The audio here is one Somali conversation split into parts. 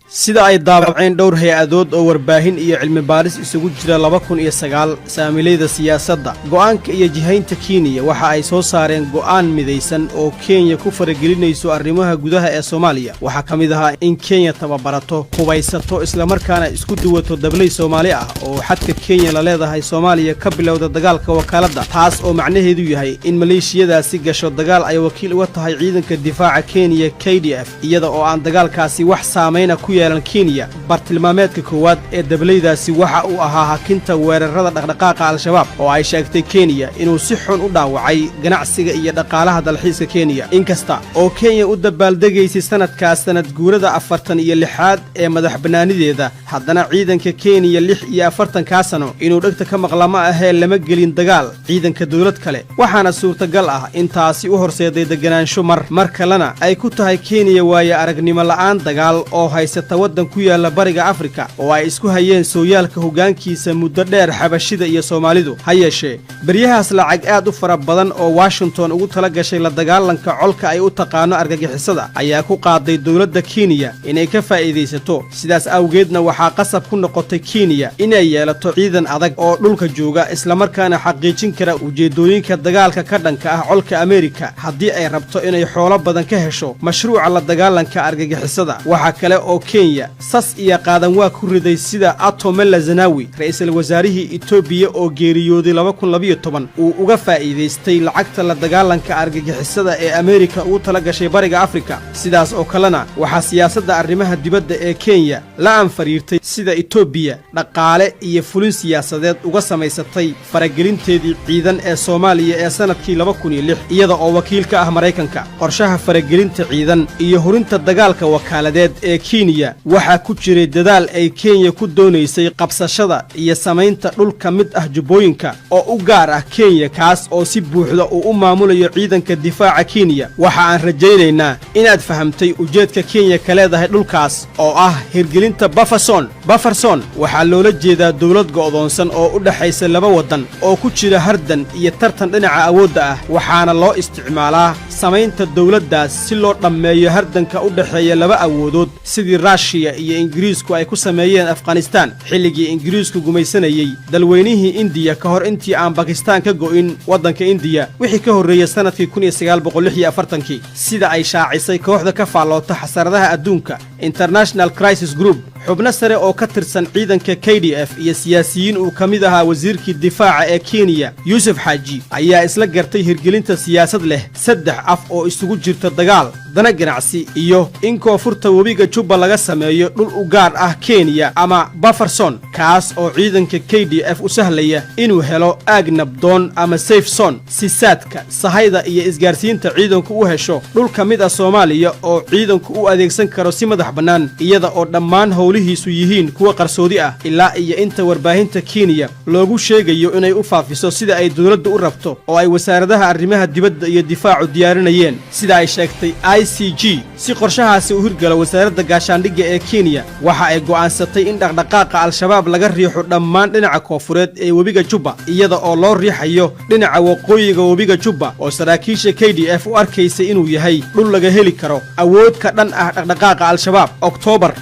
sida ay daabaceen dhowr hay-adood oo warbaahin iyo cilmi baaris isugu jira 2009 saamilayda siyaasadda go'aanka iyo jihaynta Kenya waxa ay soo saareen go'aan midaysan oo Kenya ku faragelinayso arrimaha gudaha ee Soomaaliya waxa kamid ah in Kenya tababarato hubaysato isla markaana isku duwato dablay Soomaali ah oo xadka Kenya la leedahay Soomaaliya ka bilowda dagaalka wakaaladda taas oo macnaheedu yahay in maleeshiyadaasi gasho dagaal ay wakiil uga tahay ciidanka difaaca Kenya KDF iyada oo aan dagaalkaasi wax saameyn ku yeelan Kenya bartilmaameedka koowaad ee dablaydaasi waxa uu ahaa hakinta weerarada dhaqdhaqaaqa al-shabaab oo ay sheegtay Kenya inuu si xun u dhaawacay ganacsiga iyo dhaqaalaha dalxiiska Kenya inkasta oo Kenya u dabaaldegaysay sanadkaas sanad guurada 46 ee madaxbanaanideeda haddana ciidanka Kenya 46 sano inuu dhagta ka maqlama ahee lama gelin dagaal ciidanka dawlad kale waxaana suurtagal ah in taasi u horseeday deganaansho mar kalena ay ku tahay Kenya waaya aragnimo la'aan dagaal oo haysata waddan ku yaala bariga Afrika oo ay isku hayeen sooyaalka hogaankiisa muddo dheer xabashida iyo Soomaalidu hayeeshee bariyahaas lacag aad u fara badan oo Washington ugu tala gashay la dagaalanka colka ay u taqaano argagixisada ayaa ku qaaday dawladda Kenya inay ka faa'iideysato sidaas awgeedna waxaa qasab ku noqotay Kenya inay yeelato ciidan adag oo dhulka jooga isla markaana xaqiijin kara ujeedooyinka dagaalka ka dhanka ah colka Amerika haddii ay rabto inay xoolo badan ka hesho mashruuca la dagaalanka argagixisada waxa kale oo Kenya sas iyo qaadan waa ku riday sida Atomela Zanawi ra'iisul wasaarihii Ethiopia oo geeriyooday 2012 uu uga faa'iideystay lacagta la dagaalanka argagixisada ee Amerika ugu tala gashay bariga Afrika sidaas oo kalena waxa siyaasadda arrimaha dibadda ee Kenya la anfariirtay sida Ethiopia dhaqaale iyo fulin siyaasadeed uga samaysatay faragelinteedii ciidan ee Soomaaliya ee sanadkii 2006 iyada oo wakiil ka ah Mareykanka qorshaha faragelinta ciidan iyo hurinta dagaalka wakaaladeed ee Kenya waxa ku jiray dadaal ay Kenya ku doonaysay qabsashada iyo samaynta dhul ka mid ah jubbooyinka oo u gaar ah Kenya kaas oo si buuxda u maamulayo ciidanka difaaca Kenya waxa aan rajaynaynaa inaad fahamtay ujeedka Kenya ka leedahay dhulkaas oo ah hirgelinta Bufferson waxa loola jeedaa dawlad go'doonsan oo u dhaxaysa laba wadan oo ku jira hardan iyo tartan dhinaca awoodda ah waxaana loo isticmaalaa samaynta dawladdaas si loo dhammeeyo hardanka u dhaxeeya laba awoodood sidii Russia iyo Ingiriisku ay ku sameeyeen Afghanistan xilligii Ingiriisku gumaysanayay dalweynihii India ka hor intii aan Pakistan ka go'in wadanka India wixii ka horeeyay sanadkii 1946 sida ay shaacisay kooxda ka faaloota xasaradaha adduunka International Crisis Group xubno sare oo ka tirsan ciidanka KDF iyo siyaasiyiin uu kamid ahaa wasiirkii difaaca ee Kenya Yusuf Haji ayaa isla gartay hirgelinta siyaasad leh 3 af oo isugu jirta dagaal dana ganacsi iyo in koonfurta webiga Juba laga sameeyo dhul u gaar ah Kenya ama Bufferson kaas oo ciidanka KDF u sahlaya inuu helo aag nabdoon ama safe zone si saadka sahayda iyo isgaarsiinta ciidanku u hesho dhul ka mid ah Soomaaliya oo ciidanku u adeegsan karo si madax bannaan iyada oo dhammaan howlihiisu yihiin kuwa qarsoodi ah ilaa iyo inta warbaahinta Kenya loogu sheegayo inay u faafiso sida ay dawladdu u rabto oo ay wasaaradaha arrimaha dibadda iyo difaacu diyaarinayeen sida ay sheegtay ICG si qorshahaasi u hirgalo wasaaradda gaashaandhigga ee Kenya waxa ay go'aansatay in dhaqdhaqaaqa al-shabaab laga riixo dhammaan dhinaca koonfureed ee webiga Juba iyada oo loo riixayo dhinaca waqooyiga webiga Juba oo saraakiisha KDF u arkaysay inuu yahay dhul laga heli karo awood ka dhan ah dhaqdhaqaaqa al-shabaab October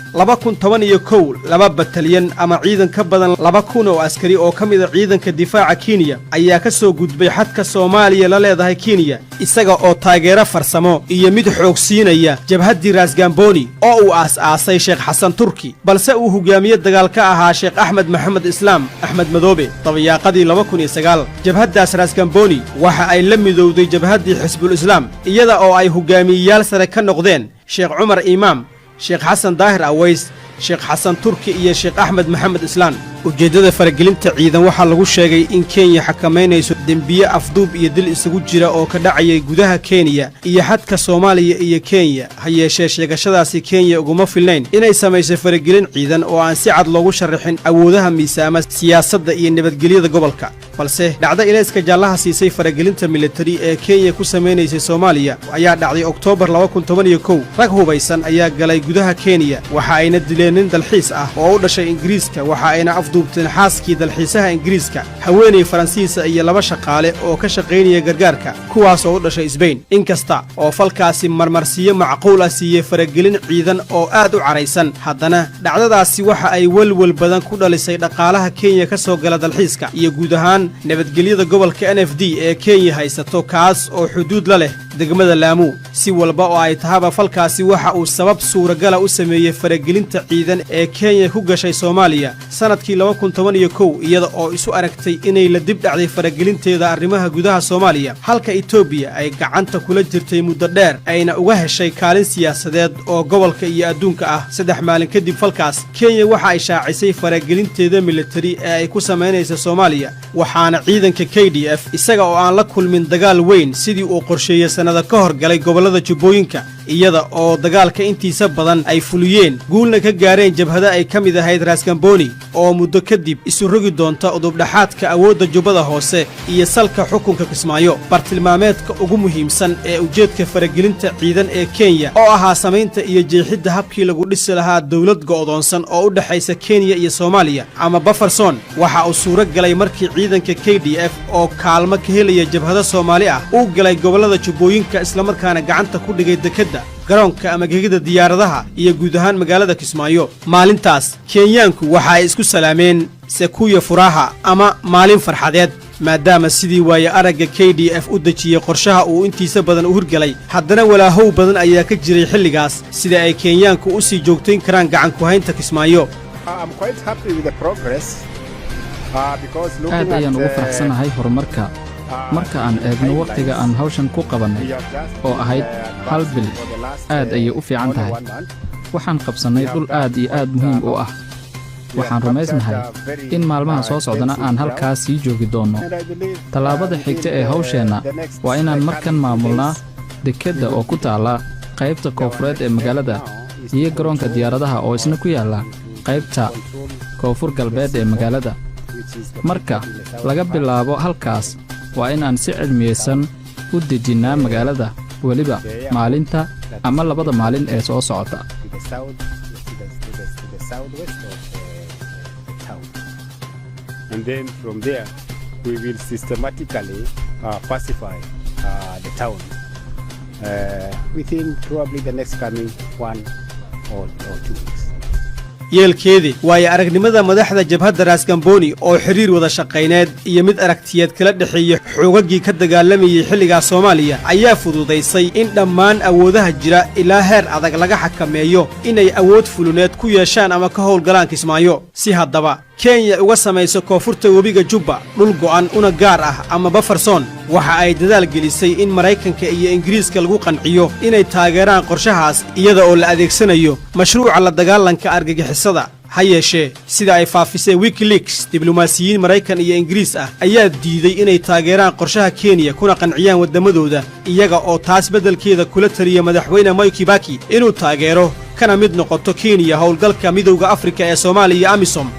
2011 laba batalyan ama ciidan ka badan 2000 oo askari oo kamid ah ciidanka difaaca Kenya ayaa ka soo gudbay xadka Soomaaliya la leedahay Kenya isaga oo taageero farsamo iyo mid xoogsiinaya jabhadii Raasgamboni oo uu aas-aasay Sheekh Xasan Turki balse uu hogaamiye dagaal ka ahaa Sheekh Ahmed Maxamed Islaam Ahmed Madoobe tabiyaaqadii 2009 jabhadaas Raasgamboni waxa ay la midowday jabhadii Xisbul Islaam iyada oo ay hogaamiyayaal sare ka noqdeen Sheekh Umar Imam Sheekh Xasan Daahir Aways Sheekh Xasan Turki iyo Sheekh Ahmed Maxamed Islaam ujeedada faragelinta ciidan waxa lagu sheegay in Kenya xakameynayso dambiye afduub iyo dil isugu jira oo ka dhacay gudaha Kenya iyo xadka Soomaaliya iyo Kenya hayeeshee sheegashadaasi Kenya uguma filnayn inay sameeyso faragelin ciidan oo aan si cad loogu sharaxin awoodaha miisaama siyaasadda iyo nabadgelyada gobolka balse dhacda ilayska jaalaha siisay faragelinta military ee Kenya ku sameeynaysa Soomaaliya ayaa dhacday October 2011 rag hubaysan ayaa galay gudaha Kenya waxa ayna dileen nin dalxiis ah oo u dhashay Ingiriiska waxa ayna afduubteen xaaskii dalxiisaha ingiriiska haweenay faransiisa iyo laba shaqaale oo ka shaqaynaya gargaarka kuwaas oo u dhashay Spain inkasta oo falkaasi marmarsiyo macquul ah siiyey faragelin ciidan oo aad u caraysan haddana dhacdadaasi waxa ay walwal badan ku dhalisay dhaqaalaha Kenya ka soo gala dalxiiska iyo guud ahaan nabadgelyada gobolka NFD ee Kenya haysato kaas oo xuduud la leh degmada Lamu si walba oo ay tahaba falkaasi waxa uu sabab suuragal ah u sameeyay faragelinta ciidan ee Kenya ku gashay Soomaaliya sanadkii 2011 iyada oo isu aragtay inay la dib dhacday faragelinteeda arrimaha gudaha Soomaaliya halka Ethiopia ay gacanta kula jirtay muddo dheer ayna uga heshay kaalin siyaasadeed oo gobolka iyo adduunka ah 3 maalin kadib falkaas Kenya waxa ay shaacisay faragelinteeda military ee ay ku sameynayso Soomaaliya waxaana ciidanka KDF isaga oo aan la kulmin dagaal weyn sidii uu qorsheeyay sanada ka hor galay gobolada Jubbooyinka iyada oo dagaalka intiisa badan ay fuliyeen guulna ka gaareen jabhada ay ka mid ahayd Raskamboni oo muddo kadib isu rogi doonta udubdhaxaadka awoodda Jubbada hoose iyo salka xukunka Kismaayo bartilmaameedka ugu muhiimsan ee ujeedka faragelinta ciidan ee Kenya oo ahaa sameynta iyo jeexidda habkii lagu dhisi lahaa dawlad go'doonsan oo u dhaxaysa Kenya iyo Soomaaliya ama buffer zone waxa uu suuro galay markii ciidanka KDF oo kaalmo ka helaya jabhada Soomaali ah uu galay gobolada Jubbooyinka isla markaana gacanta ku dhigay dekadda garoonka ama gegida diyaaradaha iyo guud ahaan magaalada Kismaayo maalintaas Kenyaanku waxa ay isku salaameen Sekuya Furaha ama maalin farxadeed maadaama sidii waaye aragga KDF u dajiyay qorshaha uu intiisa badan u hurgalay haddana walaahow badan ayaa ka jiray xilligaas sida ay Kenyaanku u sii joogtayn karaan gacan ku haynta Kismaayo I'm quite happy with the progress because aad ayaan ugu faraxsanahay horumarka marka aan eegno waqtiga aan hawshan ku qabanay oo ahayd hal bil aad ayay u fiican tahay waxaan qabsanay dhul aad iyo aad muhiim u ah waxaan rumaysnahay in maalmaha soo socdana aan halkaas sii joogi doono tallaabada xigta ee hawsheenna waa inaan markan maamulnaa dekedda oo ku taala qaybta koonfureed ee magaalada iyo garoonka diyaaradaha oo isna ku yaala qaybta koonfur galbeed ee magaalada marka laga bilaabo halkaas waa inaan si cilmiyeysan u dejinnaa magaalada weliba maalinta ama labada maalin ee soo socota and then from there we will systematically pacify the town within probably the next coming 1 or 2 weeks yeelkeedii waayo aragnimada madaxda jabhadda Raskamboni oo xiriir wada shaqayneed iyo mid aragtiyeed kala dhaxeeyay xoogagii ka dagaalamayay xilliga Soomaaliya ayaa fududeysay in dhammaan awoodaha jira ilaa heer adag laga xakameeyo inay awood fuluneed ku yeeshaan ama ka howlgalaan Kismaayo si haddaba Kenya uga samayso koonfurta webiga Jubba dhul go'an una gaar ah ama buffer zone waxa ay dadaal gelisay in Mareykanka iyo Ingiriiska lagu qanciyo inay taageeraan qorshahaas iyada oo la adeegsanayo mashruuca la dagaalanka argagixisada hayeeshee sida ay faafisay WikiLeaks diblomaasiyiin Mareykan iyo Ingiriis ah ayaa diiday inay taageeraan qorshaha Kenya kuna qanciyaan wadamadooda iyaga oo taas bedelkeeda kula taliya madaxweyne Mwai Kibaki inuu taageero kana mid noqoto Kenya howlgalka midowga Afrika ee Soomaaliya AMISOM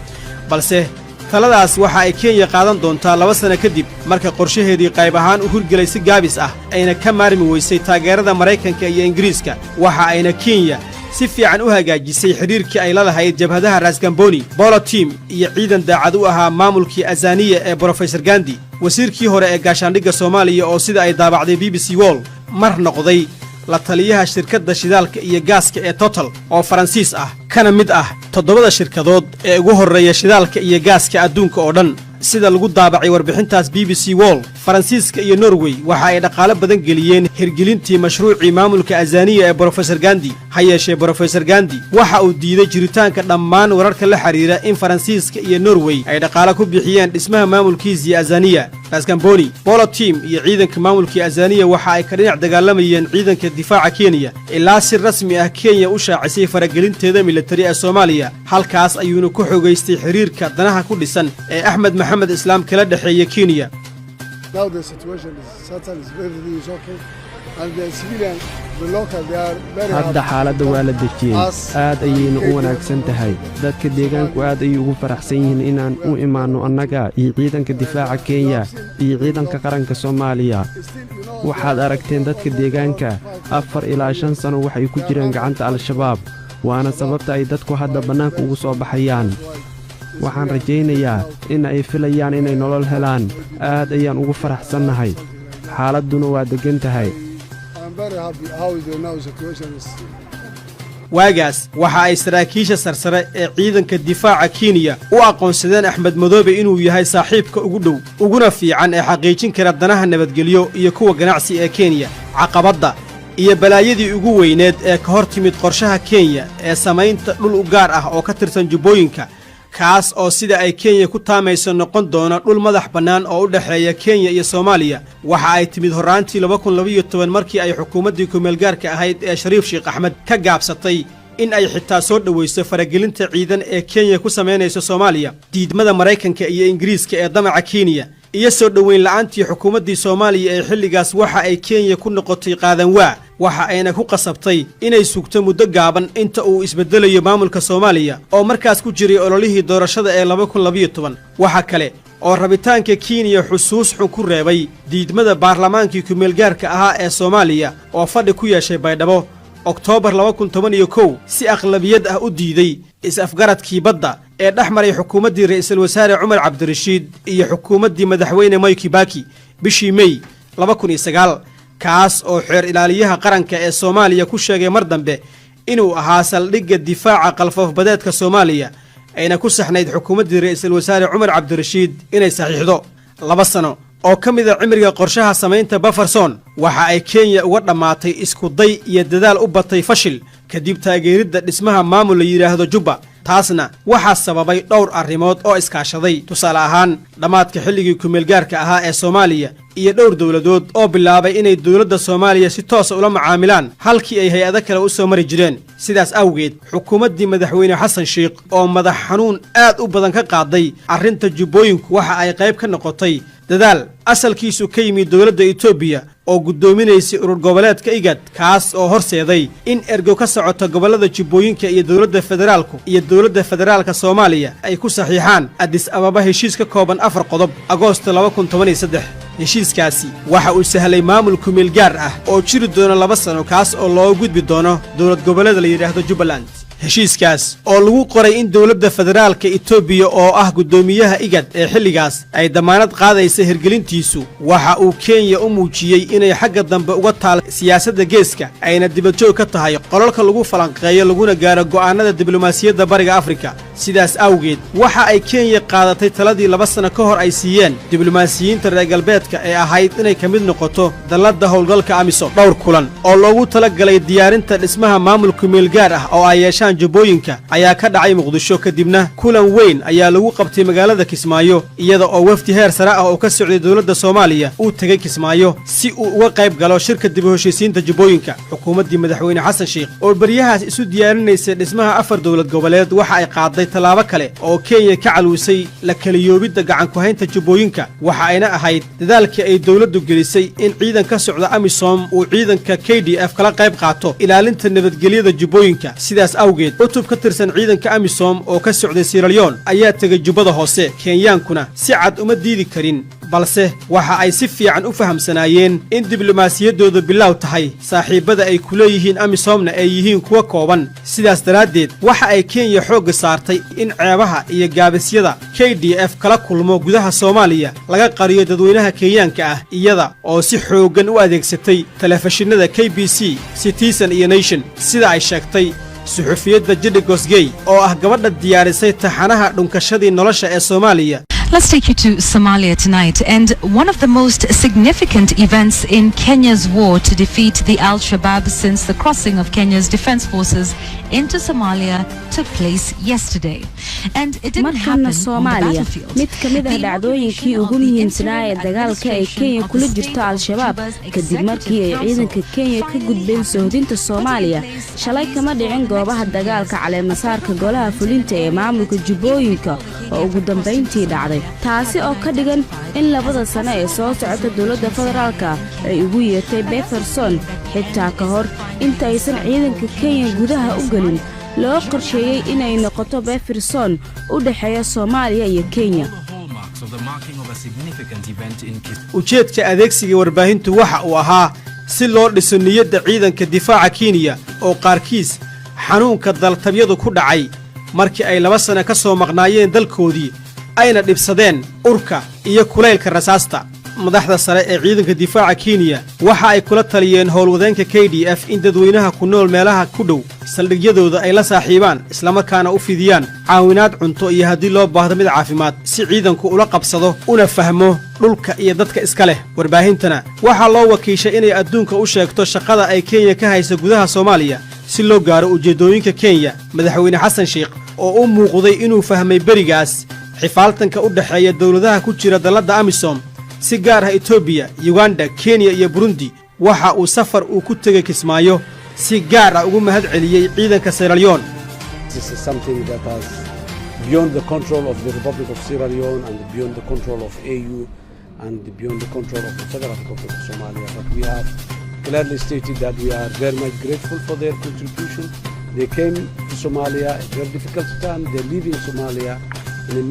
balse taladaas waxa ay Kenya qaadan doontaa 2 sano kadib marka qorshaheedii qayb ahaan u hurgalay si gaabis ah ayna ka maarmi weysay taageerada Mareykanka iyo Ingiriiska waxa ayna Kenya si fiican u hagaajisay xiriirkii ay la lahayd jabhadaha Raskamboni Polo Team iyo ciidan daacad u ahaa maamulkii Azaniya ee Professor Gandhi wasiirkii hore ee gaashaandhigga Soomaaliya oo sida ay daabacday BBC World mar noqday la taliyaha shirkadda shidaalka iyo gaaska ee Total oo Faransiis ah kana mid ah 7 shirkadood ee ugu horeeya shidaalka iyo gaaska adduunka oo dhan sida lagu daabacay warbixintaas BBC World Faransiiska iyo Norway waxa ay dhaqaale badan geliyeen hirgelintii mashruucii maamulka Azaniya ee Professor Gandhi hayeeshee Professor Gandhi waxa uu diiday jiritaanka dhammaan wararka la xiriira in Faransiiska iyo Norway ay dhaqaale ku bixiyeen dhismaha maamulkiisii Azaniya Raskamboni Polo Team iyo ciidanka maamulkii Azaniya waxa ay ka dhinac dagaalamayeen ciidanka difaaca Kenya ilaa si rasmi ah Kenya u shaacisay faragelinteeda military ee Soomaaliya halkaas ayuuna ku xogeystay xiriirka danaha ku dhisan ee Ahmed Maxamed Islaam kala dhaxeeya Kenya Now the situation is settled, everything is okay, and the civilian, the local, they are very happy. hadda xaaladda waa la dejiyey aad ayayna u wanaagsan tahay dadka deegaanku aad ayay ugu faraxsan yihiin inaan u imaanno annaga iyo ciidanka difaaca Kenya iyo ciidanka qaranka Soomaaliya waxaad aragteen dadka deegaanka 4 ilaa 5 sano waxay ku jireen gacanta al-shabaab waana sababta ay dadku hadda bannaanka ugu soo baxayaan waxaan rajaynayaa in ay filayaan inay nolol helaan aad ayaan ugu faraxsannahay xaaladduna waa deggan tahay waagaas waxa ay saraakiisha sarsare ee ciidanka difaaca Kenya u aqoonsadeen Axmed Madoobe inuu yahay saaxiibka ugu dhow uguna fiican ee xaqiijin kara danaha nabadgelyo iyo kuwa ganacsi ee Kenya caqabadda iyo balaayadii ugu weyneed ee ka hor timid qorshaha Kenya ee samaynta dhul u gaar ah oo ka tirsan jubbooyinka kaas oo sida ay Kenya ku taamayso noqon doona dhul madax bannaan oo u dhaxeeya Kenya iyo Soomaaliya waxa ay timid horaantii 2012 markii ay xukuumaddii ku-meelgaarka ahayd ee Shariif Sheekh Axmed ka gaabsatay in ay xitaa soo dhaweyso faragelinta ciidan ee Kenya ku sameynayso Soomaaliya diidmada Mareykanka iyo Ingiriiska ee damaca Kenya iyo soo dhaweyn la'aantii xukuumaddii Soomaaliya ee xilligaas waxa ay Kenya ku noqotay qaadan waa waxa ayna ku qasabtay inay sugto muddo gaaban inta uu isbedelayo maamulka Soomaaliya oo markaas ku jiray ololihii doorashada ee 2012 waxa kale oo rabitaanka Kenya xusuus xun ku reebay diidmada baarlamaankii ku-meelgaarka ahaa ee Soomaaliya oo fadhi ku yeeshay Baydhabo Oktoobar 2011 si aqlabiyad ah u diiday is-afgaradkii badda ee dhaxmaray xukuumaddii ra'iisul wasaare Cumar Cabdirashiid iyo xukuumaddii madaxweyne Mwai Kibaki bishii May 2009 kaas oo xeer ilaaliyaha qaranka ee Soomaaliya ku sheegay mar dambe inuu ahaa saldhigga difaaca qalfafbadeedka Soomaaliya ayna ku saxnayd xukuumaddii ra'iisul wasaare Cumar Cabdirashiid inay saxiixdo 2 sano oo ka mid ah cimriga qorshaha samaynta Bufferson waxa ay Kenya uga dhamaatay isku day iyo dadaal u batay fashil kadib taageeridda dhismaha maamul la yiraahdo Jubba taasna waxa sababay dhowr arrimood oo iskaashaday tusaale ahaan dhamaadka xilligii ku-meelgaarka ahaa ee Soomaaliya iyo dhowr dawladood oo bilaabay inay dawladda Soomaaliya si toos ula macaamilaan halkii ay hay'ado kale u soo mari jireen sidaas awgeed xukuumaddii madaxweyne Xasan Sheekh oo madax xanuun aad u badan ka qaaday arrinta jubbooyinku waxa ay qayb ka noqotay dadaal asalkiisu ka yimid dawladda Itoobiya oo gudoominaysay urur goboleedka IGAD kaas oo horseeday in ergo ka socota gobolada jubbooyinka iyo dawladda federaalka Soomaaliya ay ku saxiixaan Addis Ababa heshiis ka kooban 4 qodob Agoosto 2013 heshiiskaasi waxa uu sahlay maamul ku-meelgaar ah oo jiri doona 2 sano kaas oo loo gudbi doono dawlad goboleed la yiraahdo Jubbaland heshiiskaas oo lagu qoray in dawladda federaalka Itoobiya oo ah gudoomiyaha IGAD ee xilligaas ay damaanad qaadaysa hirgelintiisu waxa uu Kenya u muujiyay inay xagga dambe uga taal siyaasadda geeska ayna dibadjoog ka tahay qolalka lagu falanqeeyo laguna gaaro go'aanada diblomaasiyadda bariga Afrika sidaas awgeed waxa ay Kenya qaadatay taladii 2 sano ka hor ay siiyeen diblomaasiyiinta reer galbeedka ee ahayd inay ka mid noqoto dalladda howlgalka AMISOM dhowr kulan oo loogu talagalay diyaarinta dhismaha maamul ku-meelgaar ah oo ay yeeshaan jubbooyinka ayaa ka dhacay Muqdisho kadibna kulan weyn ayaa lagu qabtay magaalada Kismaayo iyada oo wafdi heer sare ah oo ka socday dawladda Soomaaliya uu tagay Kismaayo si uu uga qayb galo shirka dib u heshiisiinta jubbooyinka xukuumaddii madaxweyne Xasan Sheekh oo bariyahaas isu diyaarinaysay dhismaha 4 dawlad goboleed waxa ay qaaday talaabo kale oo Kenya ka calwisay la kaliyoobidda gacan ku haynta jubbooyinka waxa ayna ahayd dadaalkii ay dawladdu gelisay in ciidan ka socda AMISOM uu ciidanka KDF kala qayb qaato ilaalinta nabadgelyada jubbooyinka sidaas awgeed utub ka tirsan ciidanka AMISOM oo ka socday Sierra Leone ayaa tagay Jubbada Hoose Kenyaankuna si cad uma diidi karin balse waxa ay si fiican u fahamsanaayeen in diblomaasiyaddoodu bilow tahay saaxiibada ay ku leeyihiin AMISOMna ay yihiin kuwa kooban sidaas daraaddeed waxa ay Kenya xoog saartay in ceebaha iyo gaabisyada KDF kala kulmo gudaha Soomaaliya laga qariyo dadweynaha Kenyaanka ah iyada oo si xoogan u adeegsatay telefishinada KBC Citizen iyo Nation sida ay sheegtay suxufiyadda Jidda Gosgey oo ah gabadha diyaarisay taxanaha dhunkashadii nolosha ee Soomaaliya Let's take you to Somalia tonight, and one of the most significant events in Kenya's war to defeat the Al-Shabaab since the crossing of Kenya's defense forces into Somalia took place yesterday. And it didn't happen on the battlefield. mid ka mid ah dhacdooyinkii ugu muhiimsanaa ee dagaalka ay Kenya kula jirto Al-Shabaab kadib markii ay ciidanka Kenya ka gudbeen sohdinta Soomaaliya shalay kama dhicin goobaha dagaalka caleemasaarka golaha fulinta ee maamulka jubbooyinka oo ugu dambeyntii dhacday taasi oo ka dhigan in 2 sano ee soo socota dawladda federaalka ay ugu yeertay Bufferson xitaa ka hor inta aysan ciidanka Kenya gudaha u galin loo qorsheeyay inay noqoto Bufferson u dhaxeeya Soomaaliya iyo Kenya ujeedka adeegsiga warbaahintu waxa uu ahaa si loo dhiso niyadda ciidanka difaaca Kenya oo qaarkiis xanuunka daltabyadu ku dhacay markii ay 2 sano ka soo maqnaayeen dalkoodii ayna dhibsadeen urka iyo kulaylka rasaasta madaxda sare ee ciidanka difaaca Kenya waxa ay kula taliyeen howlwadeenka KDF in dadweynaha ku nool meelaha ku dhow saldhigyadooda ay la saaxiibaan isla markaana u fidiyaan caawinaad cunto iyo haddii loo baahdo mid caafimaad si ciidanku ula qabsado una fahmo dhulka iyo dadka iska leh warbaahintana waxaa loo wakiishay inay adduunka u sheegto shaqada ay Kenya ka hayso gudaha Soomaaliya si loo gaaro ujeedooyinka Kenya madaxweyne Xasan Sheikh oo u muuqday inuu fahmay barigaas xifaaltanka u dhaxeeya dawladaha ku jira dalada AMISOM si gaar ah Ethiopia, Uganda, Kenya iyo Burundi waxa uu safar uu ku tagay Kismaayo si gaar ah ugu mahad celiyay ciidanka Sierra Leone. This is something that is beyond the control of the Republic of Sierra Leone and beyond the control of AU and beyond the control of the Federal Republic of Somalia. But we have clearly stated that we are very much grateful for their contribution. They came to Somalia at a very difficult time. They're leaving Somalia in a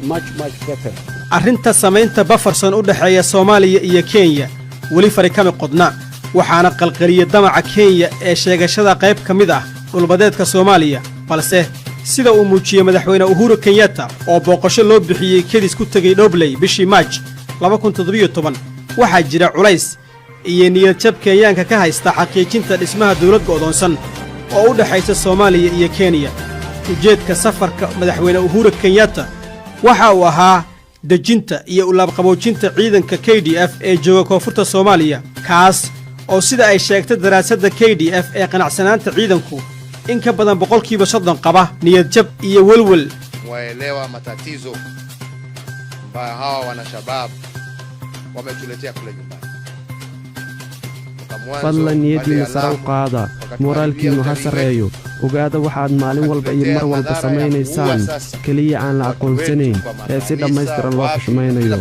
much better. arrinta samaynta Bufferson u dhaxeeya Soomaaliya iyo Kenya wali fari kama qodna waxaana qalqaliye damaca Kenya ee sheegashada qayb kamid ah dhulbadeedka Soomaaliya balse sida uu muujiyay madaxweyne Uhuru Kenyatta oo booqasho loo bixiyay kedis ku tagay Dobley bishii March 2017 waxa jira culays iyo niyad jab Kenyaanka ka haysta xaqiijinta dhismaha dawlad go'doonsan oo u dhaxaysa Soomaaliya iyo Kenya ujeedka safarka madaxweyne Uhuru Kenyatta waxa uu ahaa dejinta iyo u laabqaboojinta ciidanka KDF ee jooga koonfurta Soomaaliya kaas oo sida ay sheegtay daraasadda KDF ee qanacsanaanta ciidanku in ka badan 30% qaba niyad jab iyo walwal waelewa matatizo ambayo hawa wanashabab wametuletea kule nyumbani fadlan niyadiina sare u qaada moraalkiinu ha sarreeyo ogaada waxaad maalin walba iyo mar walba samaynaysaan keliya aan la aqoonsanayn ee si dhammaystiran loo xushmaynayo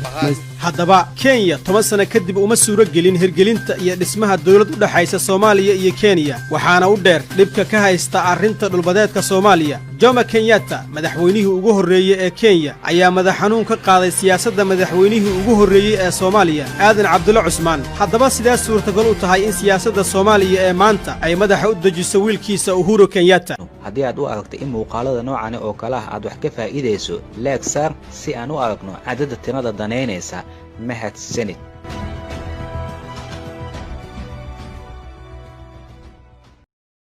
haddaba Kenya 10 sano kadib uma suuro gelin hirgelinta iyo dhismaha dawlad u dhaxaysa Soomaaliya iyo Kenya waxaana u dheer dhibka ka haysta arrinta dhulbadeedka Soomaaliya Jomo Kenyatta madaxweynihii ugu horeeyay ee Kenya ayaa madax xanuun ka qaaday siyaasadda madaxweynihii ugu horeeyay ee Soomaaliya Aadan Cabdulla Cusmaan haddaba sidaas suurtagal u tahay in siyaasadda Soomaaliya ee maanta ay madaxa u dejiso wiilkiisa Uhuru Kenyatta haddii aad u aragto in muuqaalada noocan oo kale ah aad wax ka faa'iideyso like sar si aan u aragno cadadda tirada daneynaysa mahadsanid